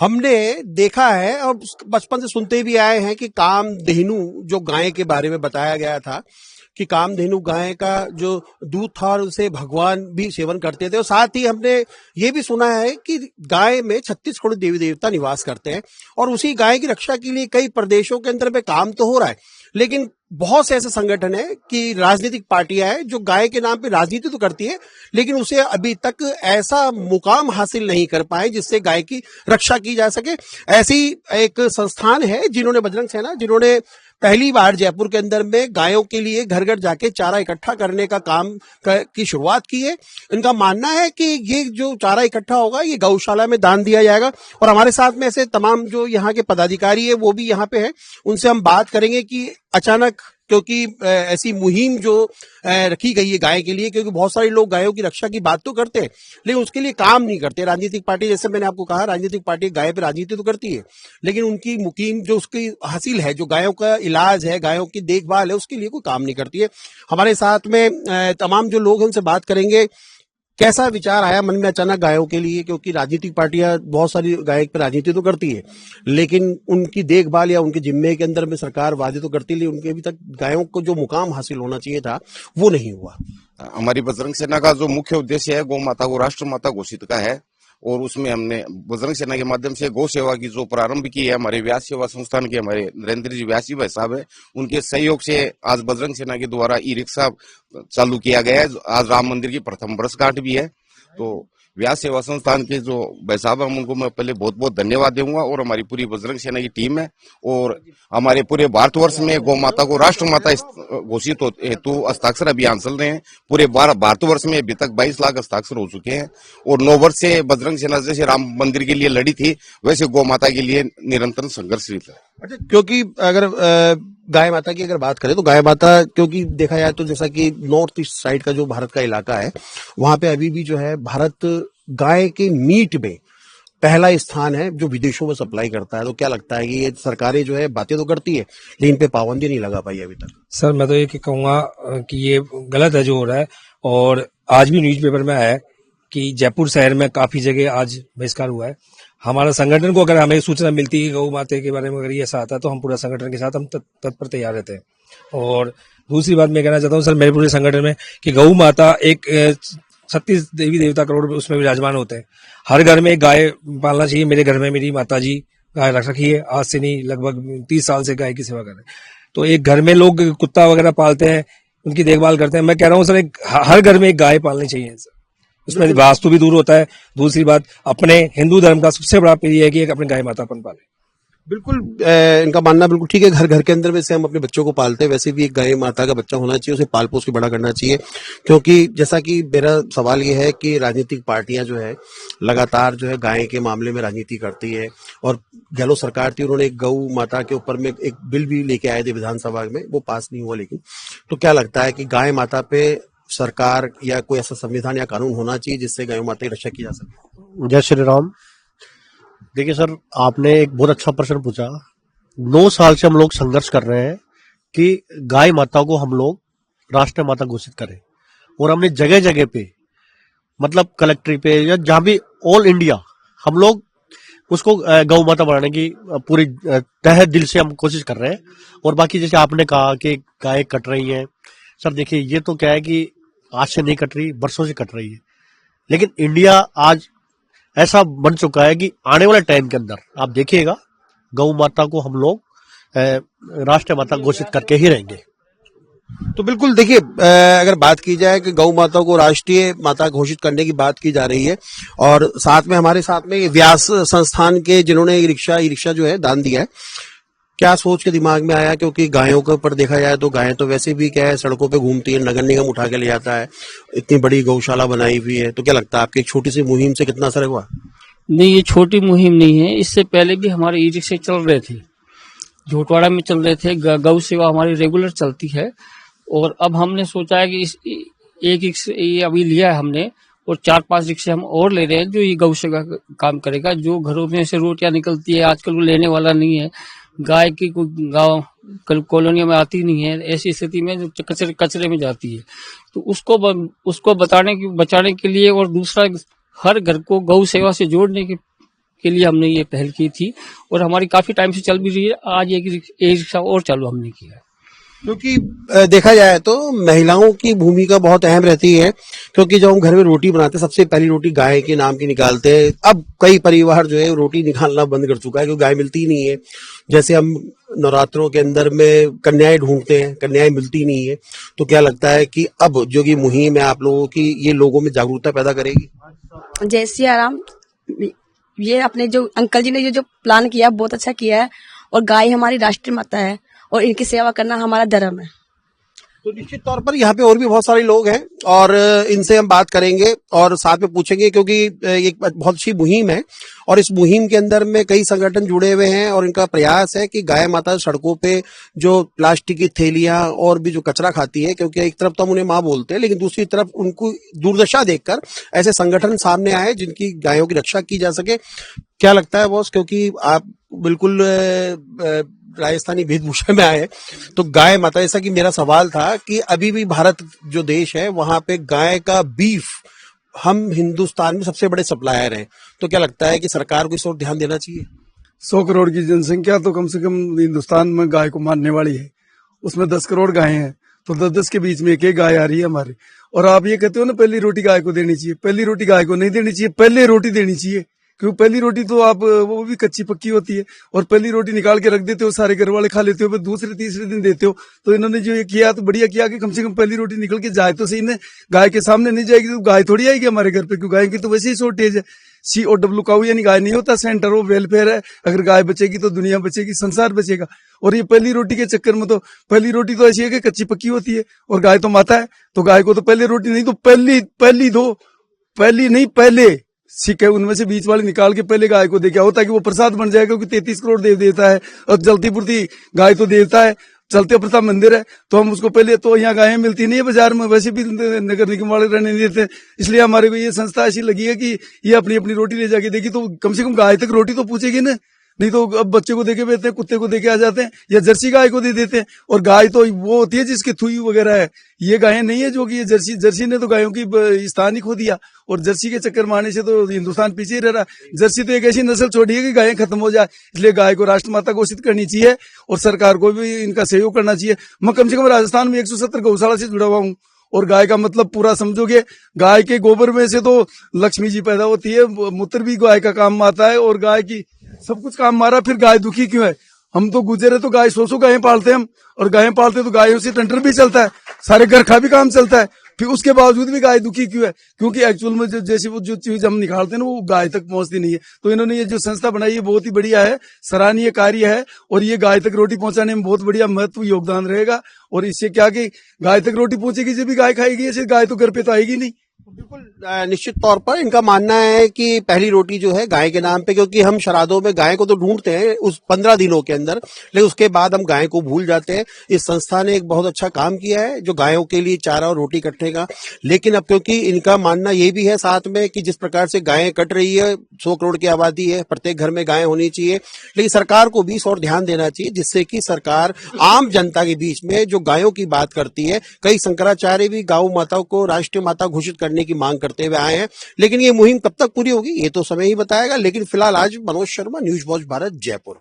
हमने देखा है और बचपन से सुनते भी आए हैं कि कामधेनु जो गाय के बारे में बताया गया था कि कामधेनु गाय का जो दूध था और उसे भगवान भी सेवन करते थे। और साथ ही हमने ये भी सुना है कि गाय में 36 करोड़ देवी देवता निवास करते हैं और उसी गाय की रक्षा के लिए कई प्रदेशों के अंदर में काम तो हो रहा है, लेकिन बहुत से ऐसे संगठन है कि राजनीतिक पार्टियां हैं जो गाय के नाम पे राजनीति तो करती है, लेकिन उसे अभी तक ऐसा मुकाम हासिल नहीं कर पाए जिससे गाय की रक्षा की जा सके। ऐसी एक संस्थान है जिन्होंने बजरंग सेना, जिन्होंने पहली बार जयपुर के अंदर में गायों के लिए घर घर जाके चारा इकट्ठा करने का काम की शुरुआत की है। इनका मानना है कि ये जो चारा इकट्ठा होगा ये गौशाला में दान दिया जाएगा। और हमारे साथ में ऐसे तमाम जो यहाँ के पदाधिकारी है वो भी यहाँ पे है, उनसे हम बात करेंगे कि अचानक क्योंकि ऐसी मुहिम जो रखी गई है गाय के लिए, क्योंकि बहुत सारे लोग गायों की रक्षा की बात तो करते हैं लेकिन उसके लिए काम नहीं करते। राजनीतिक पार्टी, जैसे मैंने आपको कहा, राजनीतिक पार्टी गाय पे राजनीति तो करती है लेकिन उनकी मुकीम जो उसकी हासिल है, जो गायों का इलाज है, गायों की देखभाल है, उसके लिए कोई काम नहीं करती है। हमारे साथ में तमाम जो लोग हैं उनसे बात करेंगे कैसा विचार आया मन में अचानक गायों के लिए, क्योंकि राजनीतिक पार्टियां बहुत सारी गाय पर राजनीति तो करती है लेकिन उनकी देखभाल या उनके जिम्मे के अंदर में सरकार वादे तो करती, लेकिन उनके अभी तक गायों को जो मुकाम हासिल होना चाहिए था वो नहीं हुआ। हमारी बजरंग सेना का जो मुख्य उद्देश्य है गौ माता को राष्ट्र माता घोषित का है और उसमें हमने बजरंग सेना के माध्यम से गौ सेवा की जो प्रारंभ की है, हमारे व्यास सेवा संस्थान के हमारे नरेंद्र जी व्यासी भाई साहब है, उनके सहयोग से आज बजरंग सेना के द्वारा ई रिक्शा चालू किया गया है। आज राम मंदिर की प्रथम वर्षगांठ भी है। तो व्यास सेवा संस्थान के जो भाई साहब हैं उनको मैं पहले बहुत बहुत धन्यवाद दूंगा और हमारी पूरी बजरंग सेना की टीम है और हमारे पूरे भारतवर्ष में गौ माता को राष्ट्र माता घोषित हेतु हस्ताक्षर अभियान चल रहे हैं। पूरे भारतवर्ष में अभी तक 22 लाख हस्ताक्षर हो चुके हैं और 9 वर्ष से बजरंग सेना जैसे राम मंदिर के लिए लड़ी थी वैसे गौ माता के लिए निरंतर संघर्षरत है। अच्छा, क्योंकि अगर गाय माता की अगर बात करें तो गाय माता, क्योंकि देखा जाए तो जैसा कि नॉर्थ ईस्ट साइड का जो भारत का इलाका है वहां पे अभी भी जो है भारत गाय के मीट में पहला स्थान है जो विदेशों में सप्लाई करता है। तो क्या लगता है कि ये सरकारें जो है बातें तो करती है लेकिन इन पे पाबंदी नहीं लगा पाई अभी तक? सर मैं तो ये कहूंगा कि ये गलत है जो हो रहा है। और आज भी न्यूज़पेपर में है कि जयपुर शहर में काफी जगह आज बहिष्कार हुआ है। हमारा संगठन को अगर हमें सूचना मिलती है गौ माता के बारे में अगर ये ऐसा आता है तो हम पूरा संगठन के साथ हम तत्पर तैयार रहते हैं। और दूसरी बात मैं कहना चाहता हूँ सर, मेरे पूरे संगठन में कि गौ माता एक 36 देवी देवता करोड़ उसमें विराजमान होते हैं। हर घर में एक गाय पालना चाहिए। मेरे घर में मेरी माता जी गाय रख रखी है, आज से नहीं लगभग 30 साल से गाय की सेवा कर रहे हैं। तो एक घर में लोग कुत्ता वगैरह पालते हैं, उनकी देखभाल करते हैं। मैं कह रहा हूँ सर हर घर में एक गाय पालनी चाहिए सर, उसमें वास्तु भी दूर होता है। दूसरी बात, अपने हिंदू धर्म का सबसे बड़ा प्रिय है कि एक अपने गाय माता अपन पाले। बिल्कुल, इनका मानना बिल्कुल ठीक है। घर घर के अंदर वैसे हम अपने बच्चों को पालते हैं, वैसे भी एक गाय माता का बच्चा होना चाहिए, उसे पाल पोस के बड़ा करना चाहिए। क्योंकि जैसा कि मेरा सवाल ये है कि राजनीतिक पार्टियां जो है लगातार जो है गाय के मामले में राजनीति करती है और गहलोत सरकार थी, उन्होंने एक गौ माता के ऊपर में एक बिल भी लेके आए थे विधानसभा में, वो पास नहीं हुआ। लेकिन तो क्या लगता है कि गाय माता पे सरकार या कोई ऐसा संविधान या कानून होना चाहिए जिससे गाय माता की रक्षा की जा सके? जय श्री राम। देखिए सर, आपने एक बहुत अच्छा प्रश्न पूछा। 9 साल से हम लोग संघर्ष कर रहे हैं कि गाय माता को हम लोग राष्ट्रीय माता घोषित करें और हमने जगह जगह पे, मतलब कलेक्ट्री पे या जहां भी ऑल इंडिया, हम लोग उसको गौ माता बनाने की पूरी तहे दिल से हम कोशिश कर रहे हैं। और बाकी जैसे आपने कहा कि गाय कट रही है, सर देखिए ये तो क्या है कि आज से नहीं कट रही, बरसों से कट रही है। लेकिन इंडिया आज ऐसा बन चुका है कि आने वाले टाइम के अंदर आप देखिएगा गौ माता को हम लोग राष्ट्रीय माता घोषित करके ही रहेंगे। तो बिल्कुल देखिए, अगर बात की जाए कि गौ माता को राष्ट्रीय माता घोषित करने की बात की जा रही है और साथ में हमारे साथ में व्यास संस्थान के जिन्होंने ई रिक्शा जो है दान दिया है, क्या सोच के दिमाग में आया? क्योंकि गायों के ऊपर देखा जाए तो गायें तो वैसे भी क्या है सड़कों पे घूमती है, नगर निगम उठा के ले जाता है, इतनी बड़ी गौशाला बनाई हुई है। तो क्या लगता है आपकी एक छोटी सी मुहिम से कितना असर हुआ? नहीं, ये छोटी मुहिम नहीं है। इससे पहले भी हमारे ई रिक्शे चल रहे थे, झोटवाड़ा में चल रहे थे। गौ सेवा हमारी रेगुलर चलती है और अब हमने सोचा है कि इस एक रिक्शे ये अभी लिया है हमने और 4-5 रिक्शे हम और ले रहे हैं जो ये गौ सेवा का काम करेगा। जो घरों में से रोटियां निकलती है आजकल वो लेने वाला नहीं है, गाय की कोई गाँव कॉलोनियों में आती नहीं है, ऐसी स्थिति में जो कचरे में जाती है। तो उसको बचाने के लिए और दूसरा हर घर को गौ सेवा से जोड़ने के लिए हमने ये पहल की थी और हमारी काफी टाइम से चल भी रही है। आज एक रिक्शा और चालू हमने किया है। क्योंकि देखा जाए तो महिलाओं की भूमिका बहुत अहम रहती है, क्योंकि जब हम घर में रोटी बनाते हैं सबसे पहली रोटी गाय के नाम की निकालते हैं। अब कई परिवार जो है रोटी निकालना बंद कर चुका है क्योंकि गाय मिलती ही नहीं है। जैसे हम नवरात्रों के अंदर में कन्याएं ढूंढते हैं, कन्याएं मिलती नहीं है। तो क्या लगता है कि अब जो ये मुहिम है आप लोगों की, ये लोगों में जागरूकता पैदा करेगी? जय सिया राम। ये अपने जो अंकल जी ने जो प्लान किया बहुत अच्छा किया है, और गाय हमारी राष्ट्रीय माता है और इनकी सेवा करना हमारा धर्म है। तो निश्चित तौर पर यहाँ पे और भी बहुत सारे लोग हैं और इनसे हम बात करेंगे और साथ में पूछेंगे, क्योंकि एक बहुत अच्छी मुहिम है और इस मुहिम के अंदर में कई संगठन जुड़े हुए हैं और इनका प्रयास है कि गाय माता सड़कों पे जो प्लास्टिक की थैलियां और भी जो कचरा खाती है, क्योंकि एक तरफ तो हम उन्हें माँ बोलते हैं लेकिन दूसरी तरफ उनको दुर्दशा देखकर ऐसे संगठन सामने आए जिनकी गायों की रक्षा की जा सके। क्या लगता है बॉस, क्योंकि आप बिल्कुल राजस्थानी वेशभूषा में आए, तो गाय माता, जैसा कि मेरा सवाल था कि अभी भी भारत जो देश है वहां पे गाय का बीफ हम हिंदुस्तान में सबसे बड़े सप्लायर हैं, तो क्या लगता है कि सरकार को इस ओर ध्यान देना चाहिए? 100 करोड़ की जनसंख्या तो कम से कम हिंदुस्तान में गाय को मानने वाली है, उसमें 10 करोड़ गायें हैं, तो 10-10 के बीच में एक एक गाय आ रही है हमारी। और आप ये कहते हो ना पहली रोटी गाय को देनी चाहिए, पहली रोटी गाय को नहीं देनी चाहिए, पहले रोटी देनी चाहिए, क्योंकि पहली रोटी तो आप वो भी कच्ची पक्की होती है और पहली रोटी निकाल के रख देते हो, सारे घर वाले खा लेते हो, फिर दूसरे तीसरे दिन देते हो। तो इन्होंने जो ये किया तो बढ़िया किया कि कम से कम पहली रोटी निकल के जाए तो सही। ने गाय के सामने नहीं जाएगी तो गाय थोड़ी आएगी हमारे घर पे, क्योंकि गाय की तो वैसे ही शॉर्टेज है। COW काऊ यानी गाय नहीं होता, सेंटर ऑफ वेलफेयर है। अगर गाय बचेगी तो दुनिया बचेगी, संसार बचेगा। और ये पहली रोटी के चक्कर में तो पहली रोटी तो ऐसी है कि कच्ची पक्की होती है और गाय तो माता है, तो गाय को तो पहले रोटी नहीं तो पहली दो, पहली नहीं पहले सिक्के उनमें से बीच वाले निकाल के पहले गाय को दे क्या होता है कि वो प्रसाद बन जाएगा, क्योंकि 33 करोड़ देव देता है और जलती पुरती गाय तो देवता है, चलते प्रताप मंदिर है। तो हम उसको पहले, तो यहाँ गायें मिलती नहीं है बाजार में, वैसे भी नगर निगम वाले रहने नहीं देते, इसलिए हमारे को ये संस्था ऐसी लगी है कि ये अपनी अपनी रोटी ले जाके देगी तो कम से कम गाय तक रोटी तो पूछेगी ना। नहीं तो अब बच्चे को देके बेचते हैं, कुत्ते को देके आ जाते हैं या जर्सी गाय को दे देते हैं। और गाय तो वो होती है जिसके थुई वगैरह है, ये गायें नहीं है जो कि ये जर्सी ने तो गायों की स्थान ही खो दिया और जर्सी के चक्कर में आने से तो हिंदुस्तान पीछे ही रह रहा। जर्सी तो एक ऐसी नस्ल छोड़ी है कि गायें खत्म हो जाए, इसलिए गाय को राष्ट्रमाता घोषित करनी चाहिए और सरकार को भी इनका सहयोग करना चाहिए। मैं कम से कम राजस्थान में 170 गौशाला से जुड़ा हुआ हूँ और गाय का मतलब पूरा समझोगे, गाय के गोबर में से तो लक्ष्मी जी पैदा होती है, मूत्र भी गाय का काम आता है और गाय की सब कुछ काम मारा। फिर गाय दुखी क्यों है? हम तो गुजरे तो गाय 100 गायें पालते हैं हम, और गायें पालते तो गायों से टंटर भी चलता है, सारे घर का भी काम चलता है, फिर उसके बावजूद भी गाय दुखी क्यों है? क्योंकि एक्चुअल में जैसे वो जो चीज हम निकालते हैं ना वो गाय तक पहुंचती नहीं है। तो इन्होंने ये जो संस्था बनाई है बहुत ही बढ़िया है, सराहनीय कार्य है और ये गाय तक रोटी पहुंचाने में बहुत बढ़िया महत्व योगदान रहेगा। और इससे क्या कि गाय तक रोटी पहुंचेगी जब भी गाय खाएगी, ऐसे गाय तो घर पे तो आएगी नहीं। बिल्कुल निश्चित तौर पर इनका मानना है कि पहली रोटी जो है गाय के नाम पे, क्योंकि हम श्राद्धों में गाय को तो ढूंढते हैं उस 15 दिनों के अंदर, लेकिन उसके बाद हम गाय को भूल जाते हैं। इस संस्था ने एक बहुत अच्छा काम किया है जो गायों के लिए चारा और रोटी कटने का। लेकिन अब क्योंकि इनका मानना ये भी है साथ में कि जिस प्रकार से गायें कट रही है, 100 करोड़ की आबादी है, प्रत्येक घर में गायें होनी चाहिए, लेकिन सरकार को भी इस और ध्यान देना चाहिए जिससे कि सरकार आम जनता के बीच में जो गायों की बात करती है, कई शंकराचार्य भी गौ माताओं को राष्ट्रीय माता घोषित करने की मांग करते हुए आए हैं। लेकिन ये मुहिम कब तक पूरी होगी ये तो समय ही बताएगा। लेकिन फिलहाल आज मनोज शर्मा, न्यूज वॉच भारत, जयपुर।